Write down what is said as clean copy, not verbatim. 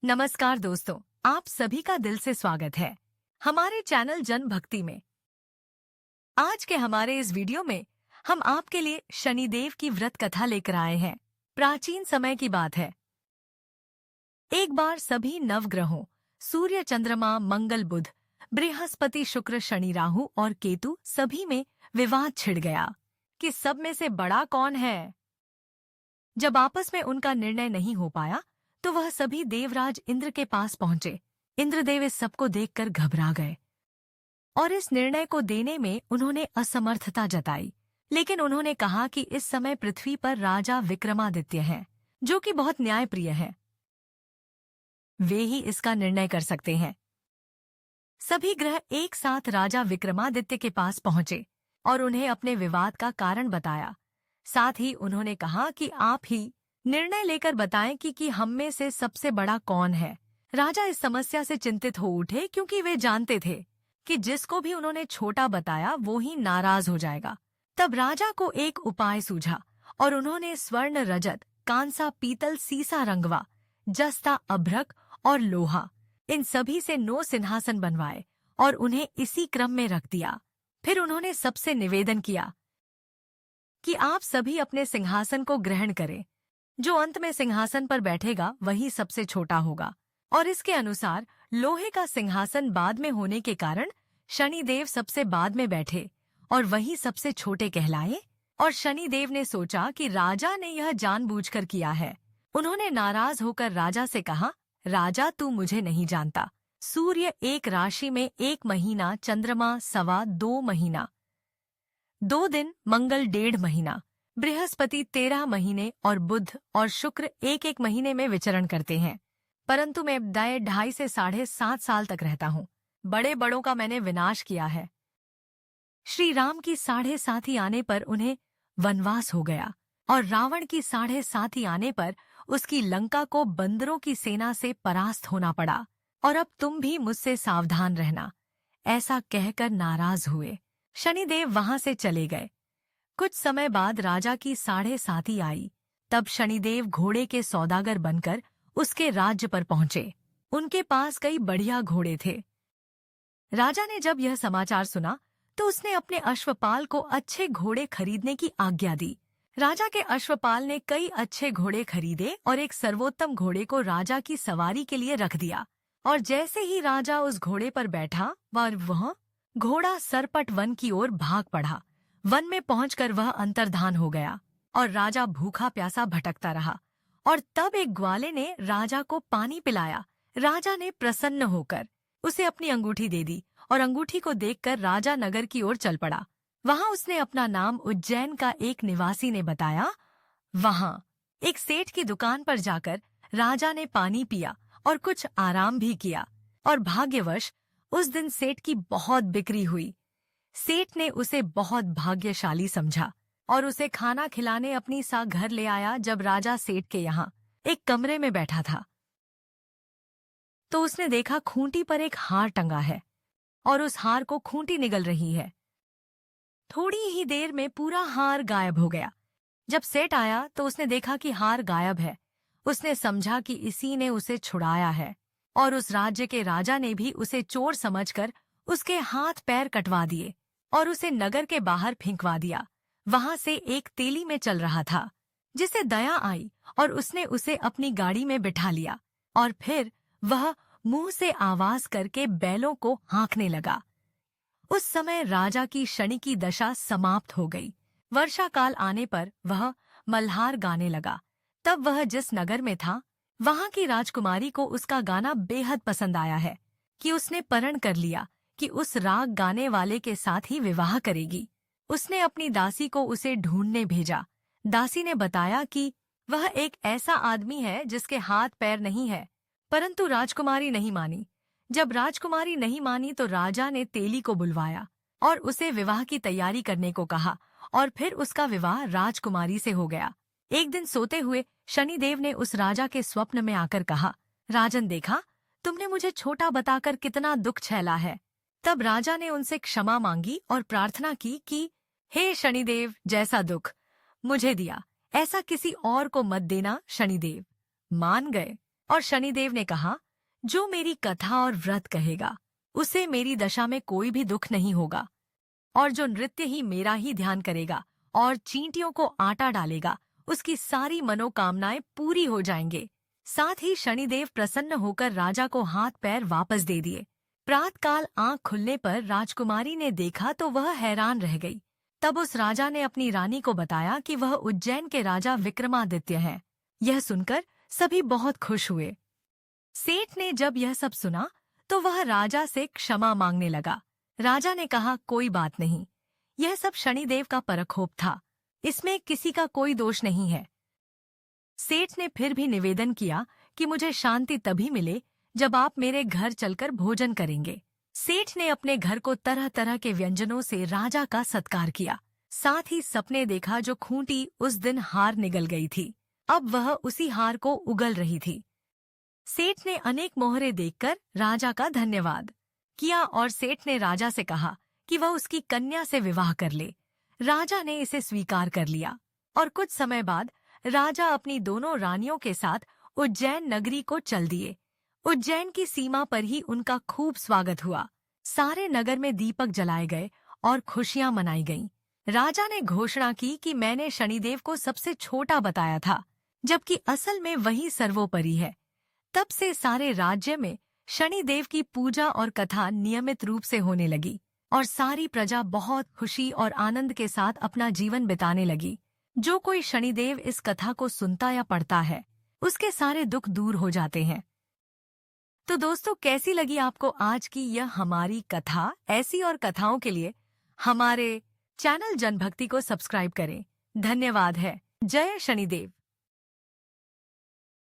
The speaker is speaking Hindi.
नमस्कार दोस्तों, आप सभी का दिल से स्वागत है हमारे चैनल जन भक्ति में। आज के हमारे इस वीडियो में हम आपके लिए शनिदेव की व्रत कथा लेकर आए हैं। प्राचीन समय की बात है। एक बार सभी नवग्रहों सूर्य, चंद्रमा, मंगल, बुध, बृहस्पति, शुक्र, शनि, राहु और केतु सभी में विवाद छिड़ गया कि सब में से बड़ा कौन है। जब आपस में उनका निर्णय नहीं हो पाया तो वह सभी देवराज इंद्र के पास पहुंचे। इंद्रदेव इस सबको देखकर घबरा गए और इस निर्णय को देने में उन्होंने असमर्थता जताई। लेकिन उन्होंने कहा कि इस समय पृथ्वी पर राजा विक्रमादित्य हैं, जो कि बहुत न्यायप्रिय हैं। वे ही इसका निर्णय कर सकते हैं। सभी ग्रह एक साथ राजा विक्रमादित्य के पास पहुंचे और उन्हें अपने विवाद का कारण बताया। साथ ही उन्होंने कहा कि आप ही निर्णय लेकर बताएं कि हम में से सबसे बड़ा कौन है। राजा इस समस्या से चिंतित हो उठे, क्योंकि वे जानते थे कि जिसको भी उन्होंने छोटा बताया वो ही नाराज हो जाएगा। तब राजा को एक उपाय सूझा और उन्होंने स्वर्ण, रजत, कांसा, पीतल, सीसा, रंगवा, जस्ता, अभ्रक और लोहा, इन सभी से 9 सिंहासन बनवाए और उन्हें इसी क्रम में रख दिया। फिर उन्होंने सबसे निवेदन किया कि आप सभी अपने सिंहासन को ग्रहण करें। जो अंत में सिंहासन पर बैठेगा वही सबसे छोटा होगा। और इसके अनुसार लोहे का सिंहासन बाद में होने के कारण शनिदेव सबसे बाद में बैठे और वही सबसे छोटे कहलाए। और शनिदेव ने सोचा कि राजा ने यह जानबूझकर किया है। उन्होंने नाराज होकर राजा से कहा, राजा, तू मुझे नहीं जानता। सूर्य 1 राशि में 1 महीना, चंद्रमा 2.25 महीना, 2 दिन, मंगल 1.5 महीना, बृहस्पति 13 महीने और बुध और शुक्र 1-1 महीने में विचरण करते हैं। परंतु मैं 2.5 से 7.5 साल तक रहता हूँ। बड़े बड़ों का मैंने विनाश किया है। श्री राम की 7.5 आने पर उन्हें वनवास हो गया और रावण की 7.5 आने पर उसकी लंका को बंदरों की सेना से परास्त होना पड़ा। और अब तुम भी मुझसे सावधान रहना। ऐसा कहकर नाराज हुए शनिदेव वहां से चले गए। कुछ समय बाद राजा की 7.5 आई। तब शनिदेव घोड़े के सौदागर बनकर उसके राज्य पर पहुंचे। उनके पास कई बढ़िया घोड़े थे। राजा ने जब यह समाचार सुना तो उसने अपने अश्वपाल को अच्छे घोड़े खरीदने की आज्ञा दी। राजा के अश्वपाल ने कई अच्छे घोड़े खरीदे और एक सर्वोत्तम घोड़े को राजा की सवारी के लिए रख दिया। और जैसे ही राजा उस घोड़े पर बैठा, वह घोड़ा सरपट वन की ओर भाग पड़ा। वन में पहुंचकर वह अंतर्धान हो गया और राजा भूखा प्यासा भटकता रहा। और तब एक ग्वाले ने राजा को पानी पिलाया। राजा ने प्रसन्न होकर उसे अपनी अंगूठी दे दी और अंगूठी को देखकर राजा नगर की ओर चल पड़ा। वहां उसने अपना नाम उज्जैन का एक निवासी ने बताया। वहां एक सेठ की दुकान पर जाकर राजा ने पानी पिया और कुछ आराम भी किया। और भाग्यवश उस दिन सेठ की बहुत बिक्री हुई। सेठ ने उसे बहुत भाग्यशाली समझा और उसे खाना खिलाने अपनी सा घर ले आया। जब राजा सेठ के यहाँ एक कमरे में बैठा था तो उसने देखा खूंटी पर एक हार टंगा है और उस हार को खूंटी निगल रही है। थोड़ी ही देर में पूरा हार गायब हो गया। जब सेठ आया तो उसने देखा कि हार गायब है। उसने समझा कि इसी ने उसे छुड़ाया है और उस राज्य के राजा ने भी उसे चोर समझकर उसके हाथ पैर कटवा दिए और उसे नगर के बाहर फेंकवा दिया। वहां से एक तेली में चल रहा था जिसे दया आई और उसने उसे अपनी गाड़ी में बिठा लिया और फिर वह मुंह से आवाज करके बैलों को हाँकने लगा। उस समय राजा की शनि की दशा समाप्त हो गई। वर्षा काल आने पर वह मल्हार गाने लगा। तब वह जिस नगर में था वहां की राजकुमारी को उसका गाना बेहद पसंद आया है कि उसने प्रण कर लिया कि उस राग गाने वाले के साथ ही विवाह करेगी। उसने अपनी दासी को उसे ढूंढने भेजा। दासी ने बताया कि वह एक ऐसा आदमी है जिसके हाथ पैर नहीं है, परंतु राजकुमारी नहीं मानी। जब राजकुमारी नहीं मानी तो राजा ने तेली को बुलवाया और उसे विवाह की तैयारी करने को कहा और फिर उसका विवाह राजकुमारी से हो गया। एक दिन सोते हुए शनिदेव ने उस राजा के स्वप्न में आकर कहा, राजन, देखा तुमने मुझे छोटा बताकर कितना दुख झेला है। तब राजा ने उनसे क्षमा मांगी और प्रार्थना की कि हे शनिदेव, जैसा दुख मुझे दिया ऐसा किसी और को मत देना। शनिदेव मान गए और शनिदेव ने कहा, जो मेरी कथा और व्रत कहेगा उसे मेरी दशा में कोई भी दुख नहीं होगा, और जो नृत्य ही मेरा ही ध्यान करेगा और चींटियों को आटा डालेगा उसकी सारी मनोकामनाएं पूरी हो जाएंगे। साथ ही शनिदेव प्रसन्न होकर राजा को हाथ पैर वापस दे दिए। प्रातःकाल आंख खुलने पर राजकुमारी ने देखा तो वह हैरान रह गई। तब उस राजा ने अपनी रानी को बताया कि वह उज्जैन के राजा विक्रमादित्य हैं। यह सुनकर सभी बहुत खुश हुए। सेठ ने जब यह सब सुना तो वह राजा से क्षमा मांगने लगा। राजा ने कहा, कोई बात नहीं, यह सब शनिदेव का प्रकोप था, इसमें किसी का कोई दोष नहीं है। सेठ ने फिर भी निवेदन किया कि मुझे शांति तभी मिले जब आप मेरे घर चलकर भोजन करेंगे। सेठ ने अपने घर को तरह तरह के व्यंजनों से राजा का सत्कार किया। साथ ही सपने देखा जो खूंटी उस दिन हार निगल गई थी, अब वह उसी हार को उगल रही थी। सेठ ने अनेक मोहरे देखकर राजा का धन्यवाद किया और सेठ ने राजा से कहा कि वह उसकी कन्या से विवाह कर ले। राजा ने इसे स्वीकार कर लिया और कुछ समय बाद राजा अपनी दोनों रानियों के साथ उज्जैन नगरी को चल दिए। उज्जैन की सीमा पर ही उनका खूब स्वागत हुआ। सारे नगर में दीपक जलाए गए और खुशियां मनाई गईं। राजा ने घोषणा की कि मैंने शनिदेव को सबसे छोटा बताया था, जबकि असल में वही सर्वोपरि है। तब से सारे राज्य में शनिदेव की पूजा और कथा नियमित रूप से होने लगी और सारी प्रजा बहुत खुशी और आनंद के साथ अपना जीवन बिताने लगी। जो कोई शनिदेव इस कथा को सुनता या पढ़ता है उसके सारे दुख दूर हो जाते हैं। तो दोस्तों, कैसी लगी आपको आज की यह हमारी कथा? ऐसी और कथाओं के लिए हमारे चैनल जनभक्ति को सब्सक्राइब करें। धन्यवाद है। जय शनिदेव।